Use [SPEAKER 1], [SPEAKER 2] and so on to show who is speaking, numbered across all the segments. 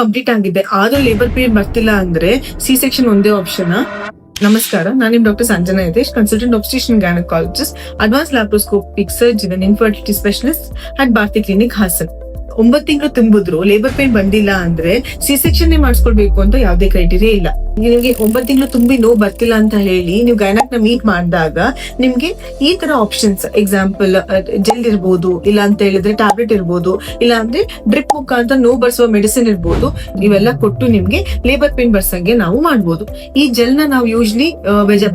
[SPEAKER 1] Complete ಆಗಿದೆ ಆದ್ರೂ labour pain ಬರ್ತಿಲ್ಲ ಅಂದ್ರೆ ಸಿ ಸೆಕ್ಷನ್ ಒಂದೇ ಆಪ್ಷನ್. ನಮಸ್ಕಾರ, ನಾನು ನಿಮ್ doctor Sanjana Yathesh, consultant obstetrician gynaecologist, advance laparoscopic surgeon, infertility specialist at Bharathi clinic, Hassan. 9 ತಿಂಗಳು ತುಂಬಿದ್ರು ಲೇಬರ್ ಪೇನ್ ಬಂದಿಲ್ಲ ಅಂದ್ರೆ ಸಿ ಸೆಕ್ಷನ್ ಮಾಡಿಸ್ಕೊಳ್ಬೇಕು ಅಂತ ಯಾವ್ದೇ ಕ್ರೈಟೀರಿಯಾ ಇಲ್ಲ. ನಿಮಗೆ 9 ತಿಂಗಳು ತುಂಬಿ ನೋವು ಬರ್ತಿಲ್ಲ ಅಂತ ಹೇಳಿ ನೀವು ಗೈನಕ್ ನ ಮೀಟ್ ಮಾಡಿದಾಗ ನಿಮ್ಗೆ ಈ ತರ ಆಪ್ಷನ್ಸ್, ಎಕ್ಸಾಂಪಲ್ ಜೆಲ್ ಇರ್ಬೋದು, ಇಲ್ಲ ಅಂತ ಹೇಳಿದ್ರೆ ಟ್ಯಾಬ್ಲೆಟ್ ಇರ್ಬೋದು, ಇಲ್ಲ ಅಂದ್ರೆ ಡ್ರಿಪ್ ಮುಖಾಂತರ ನೋವು ಬರ್ಸುವ ಮೆಡಿಸಿನ್ ಇರ್ಬೋದು, ಇವೆಲ್ಲ ಕೊಟ್ಟು ನಿಮ್ಗೆ ಲೇಬರ್ ಪೇನ್ ಬರ್ಸಂಗೆ ನಾವು ಮಾಡ್ಬೋದು. ಈ ಜೆಲ್ ನ ನಾವು ಯೂಶ್ಲಿ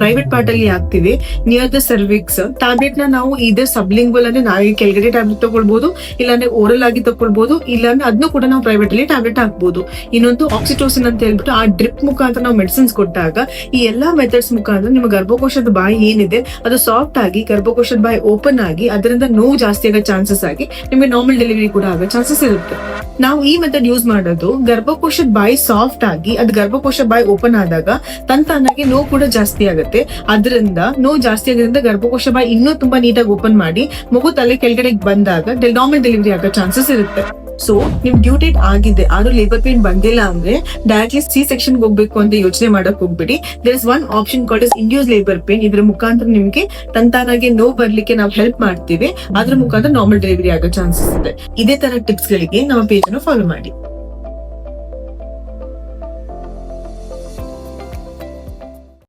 [SPEAKER 1] ಪ್ರೈವೇಟ್ ಪಾರ್ಟ್ ಅಲ್ಲಿ ಹಾಕ್ತಿವಿ ನಿಯರ್ ದ ಸರ್ವಿಕ್ಸ್. ಟ್ಯಾಬ್ಲೆಟ್ ನ ನಾವು ಇದೇ ಸಬ್ಲಿಂಗ್ವಲ್ ಅಂದ್ರೆ ನಾವೇ ಕೆಳಗಡೆ ಟ್ಯಾಬ್ಲೆಟ್ ತಗೊಳ್ಬಹುದು, ಇಲ್ಲಾಂದ್ರೆ ಓರಲ್ ಆಗಿ ತಗೊಳ್ಬಹುದು, ಇಲ್ಲಾಂದ್ರೆ ಅದನ್ನು ಕೂಡ ನಾವು ಪ್ರೈವೇಟ್ ಅಲ್ಲಿ ಟ್ಯಾಬ್ಲೆಟ್ ಹಾಕ್ಬಹುದು. ಇನ್ನೊಂದು ಆಕ್ಸಿಟೋಸಿನ್ ಅಂತ ಹೇಳ್ಬಿಟ್ಟು ಆ ಡ್ರಿಪ್ ಮುಖಾಂತರ ನಾವು ಮೆಡಿಸಿನ್ಸ್ ಕೊಟ್ಟಾಗ ಈ ಎಲ್ಲಾ ಮೆಥಡ್ಸ್ ಮುಖಾಂತರ ನಿಮ್ಮ ಗರ್ಭಕೋಶದ ಬಾಯಿ ಏನಿದೆ ಅದು ಸಾಫ್ಟ್ ಆಗಿ ಗರ್ಭಕೋಶದ ಬಾಯಿ ಓಪನ್ ಆಗಿ ಅದರಿಂದ ನೋವು ಜಾಸ್ತಿ ಆಗೋ ಚಾನ್ಸಸ್ ಆಗಿ ನಿಮಗೆ ನಾರ್ಮಲ್ ಡೆಲಿವರಿ ಕೂಡ ಆಗೋ ಚಾನ್ಸಸ್ ಇರುತ್ತೆ. ನಾವು ಈ ಮೆಥಡ್ ಯೂಸ್ ಮಾಡೋದು ಗರ್ಭಕೋಶದ ಬಾಯಿ ಸಾಫ್ಟ್ ಆಗಿ ಅದು ಗರ್ಭಕೋಶ ಬಾಯಿ ಓಪನ್ ಆದಾಗ ತಂತಾನಾಗಿ ನೋವು ಕೂಡ ಜಾಸ್ತಿ ಆಗುತ್ತೆ. ಅದರಿಂದ ನೋವು ಜಾಸ್ತಿ ಆಗೋದ್ರಿಂದ ಗರ್ಭಕೋಶ ಬಾಯಿ ಇನ್ನೂ ತುಂಬಾ ನೀಟಾಗಿ ಓಪನ್ ಮಾಡಿ ಮಗು ತಲೆ ಕೆಳಗಡೆ ಬಂದಾಗ ನಾರ್ಮಲ್ ಡೆಲಿವರಿ ಆಗೋ ಚಾನ್ಸಸ್ ಇರುತ್ತೆ. ಸೊ ನಿಮ್ ಡ್ಯೂ ಡೇಟ್ ಆಗಿದೆ ಆದ್ರೂ ಲೇಬರ್ ಪೇನ್ ಬಂದಿಲ್ಲ ಅಂದ್ರೆ ಡೈರೆಕ್ಟ್ಲಿ ಸಿ ಸೆಕ್ಷನ್ ಹೋಗ್ಬೇಕು ಅಂತ ಯೋಚನೆ ಮಾಡಕ್ ಹೋಗ್ಬಿಡಿ. There is one option called is induce labour pain. ಇದ್ರ ಮುಖಾಂತರ ನಿಮ್ಗೆ ತಂತಾನಾಗೆ ನೋವು ಬರ್ಲಿಕ್ಕೆ ನಾವು ಹೆಲ್ಪ್ ಮಾಡ್ತೀವಿ. ಅದ್ರ ಮುಖಾಂತರ ನಾರ್ಮಲ್ ಡೆಲಿವರಿ ಆಗೋ ಚಾನ್ಸಸ್ ಇದೆ. ಇದೇ ತರ ಟಿಪ್ಸ್ ಗಳಿಗೆ ನಮ್ಮ ಪೇಜ್ ಅನ್ನು ಫಾಲೋ ಮಾಡಿ.